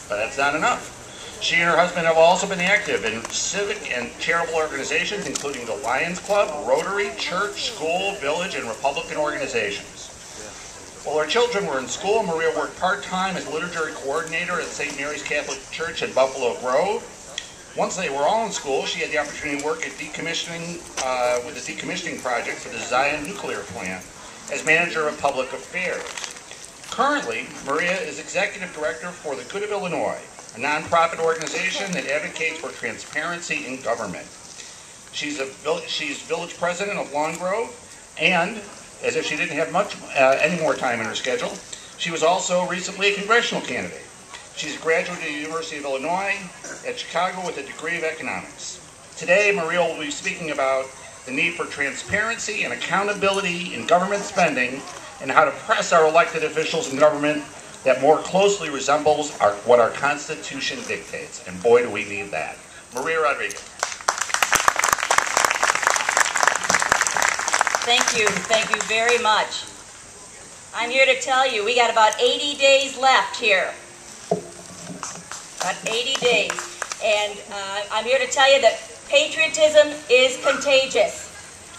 but that's not enough. She and her husband have also been active in civic and charitable organizations, including the Lions Club, Rotary, church, school, village, and Republican organizations. While her children were in school, Maria worked part-time as liturgy coordinator at St. Mary's Catholic Church in Buffalo Grove. Once they were all in school, she had the opportunity to work at decommissioning, with the decommissioning project for the Zion nuclear plant as manager of public affairs. Currently, Maria is executive director for the Good of Illinois, a nonprofit organization that advocates for transparency in government. She's village president of Long Grove, and as if she didn't have any more time in her schedule, she was also recently a congressional candidate. She's a graduate of the University of Illinois at Chicago with a degree of economics. Today, Maria will be speaking about the need for transparency and accountability in government spending and how to press our elected officials in government that more closely resembles what our Constitution dictates. And boy, do we need that. Maria Rodriguez. Thank you very much. I'm here to tell you we got about 80 days left here. About 80 days. And I'm here to tell you that patriotism is contagious.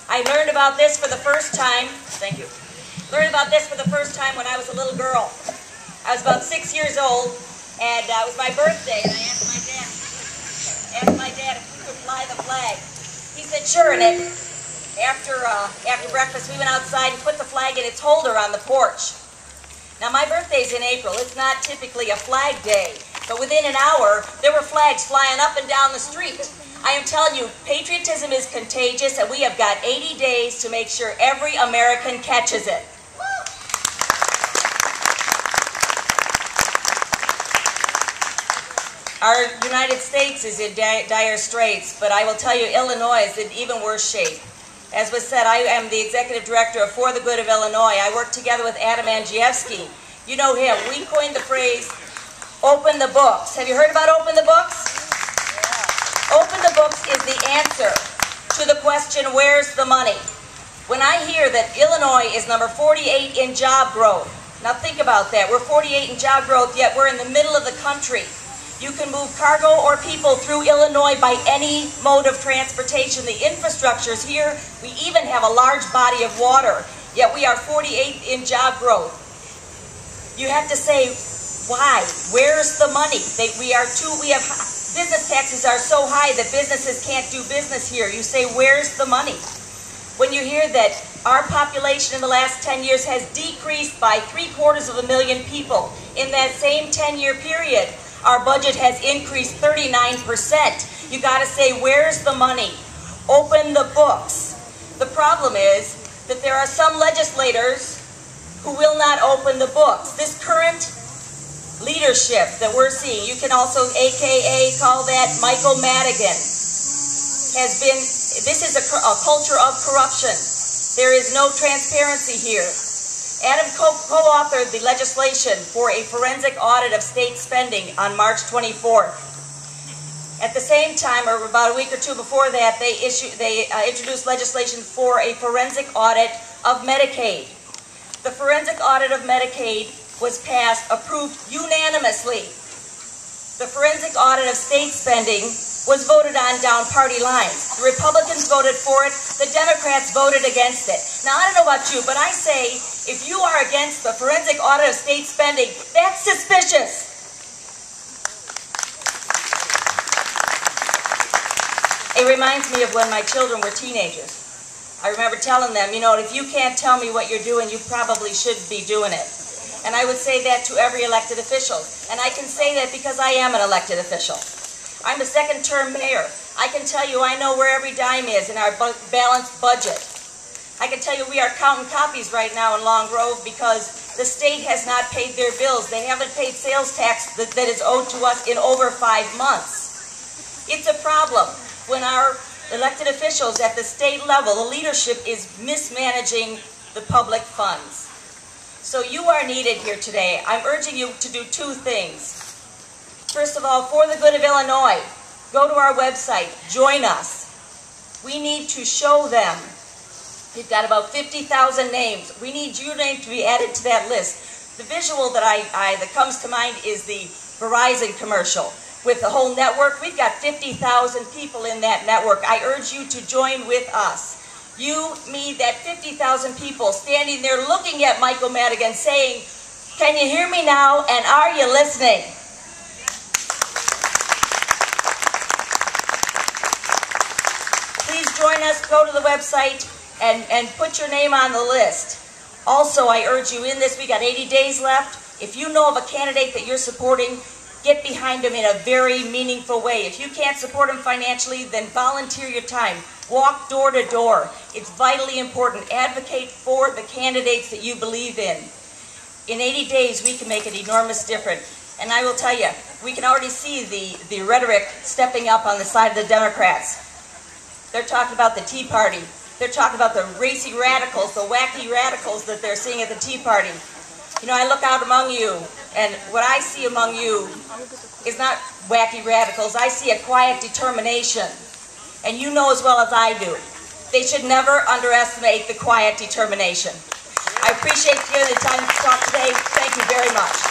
I learned about this for the first time, thank you, learned about this for the first time when I was a little girl. I was about 6 years old, and it was my birthday, and I asked my dad if we could fly the flag. He said, sure, and then after breakfast, we went outside and put the flag in its holder on the porch. Now, my birthday's in April. It's not typically a flag day, but within an hour, there were flags flying up and down the street. I am telling you, patriotism is contagious, and we have got 80 days to make sure every American catches it. Our United States is in dire straits, but I will tell you, Illinois is in even worse shape. As was said, I am the executive director of For the Good of Illinois. I work together with Adam Andrzejewski. You know him. We coined the phrase, open the books. Have you heard about open the books? Open the books is the answer to the question, where's the money? When I hear that Illinois is number 48 in job growth, now think about that. We're 48 in job growth, yet we're in the middle of the country. You can move cargo or people through Illinois by any mode of transportation. The infrastructure is here. We even have a large body of water, yet we are 48 in job growth. You have to say, why? Where's the money? Business taxes are so high that businesses can't do business here. You say, where's the money? When you hear that our population in the last 10 years has decreased by 750,000 people, in that same 10-year period, our budget has increased 39%. You got to say, where's the money? Open the books. The problem is that there are some legislators who will not open the books. This current leadership that we're seeing, you can also AKA call that Michael Madigan, this is a culture of corruption. There is no transparency here. Adam co-authored the legislation for a forensic audit of state spending on March 24th. At the same time, or about a week or two before that, they introduced legislation for a forensic audit of Medicaid. The forensic audit of Medicaid was passed, approved unanimously. The forensic audit of state spending was voted on down party lines. The Republicans voted for it, the Democrats voted against it. Now, I don't know about you, but I say, if you are against the forensic audit of state spending, that's suspicious. It reminds me of when my children were teenagers. I remember telling them, you know, if you can't tell me what you're doing, you probably shouldn't be doing it. And I would say that to every elected official. And I can say that because I am an elected official. I'm a second-term mayor. I can tell you I know where every dime is in our balanced budget. I can tell you we are counting copies right now in Long Grove because the state has not paid their bills. They haven't paid sales tax that is owed to us in over 5 months. It's a problem when our elected officials at the state level, the leadership is mismanaging the public funds. So you are needed here today. I'm urging you to do 2 things. First of all, For the Good of Illinois, go to our website, join us. We need to show them. We've got about 50,000 names. We need your name to be added to that list. The visual that that comes to mind is the Verizon commercial. With the whole network, we've got 50,000 people in that network. I urge you to join with us. You, me, that 50,000 people standing there looking at Michael Madigan saying, "Can you hear me now, and are you listening?" Please join us, go to the website, and put your name on the list. Also, I urge you in this, we got 80 days left. If you know of a candidate that you're supporting, get behind them in a very meaningful way. If you can't support them financially, then volunteer your time. Walk door to door. It's vitally important. Advocate for the candidates that you believe in. In 80 days, we can make an enormous difference. And I will tell you, we can already see the rhetoric stepping up on the side of the Democrats. They're talking about the Tea Party. They're talking about the racy radicals, the wacky radicals that they're seeing at the Tea Party. You know, I look out among you, and what I see among you is not wacky radicals. I see a quiet determination. And you know as well as I do, they should never underestimate the quiet determination. I appreciate you the time to talk today. Thank you very much.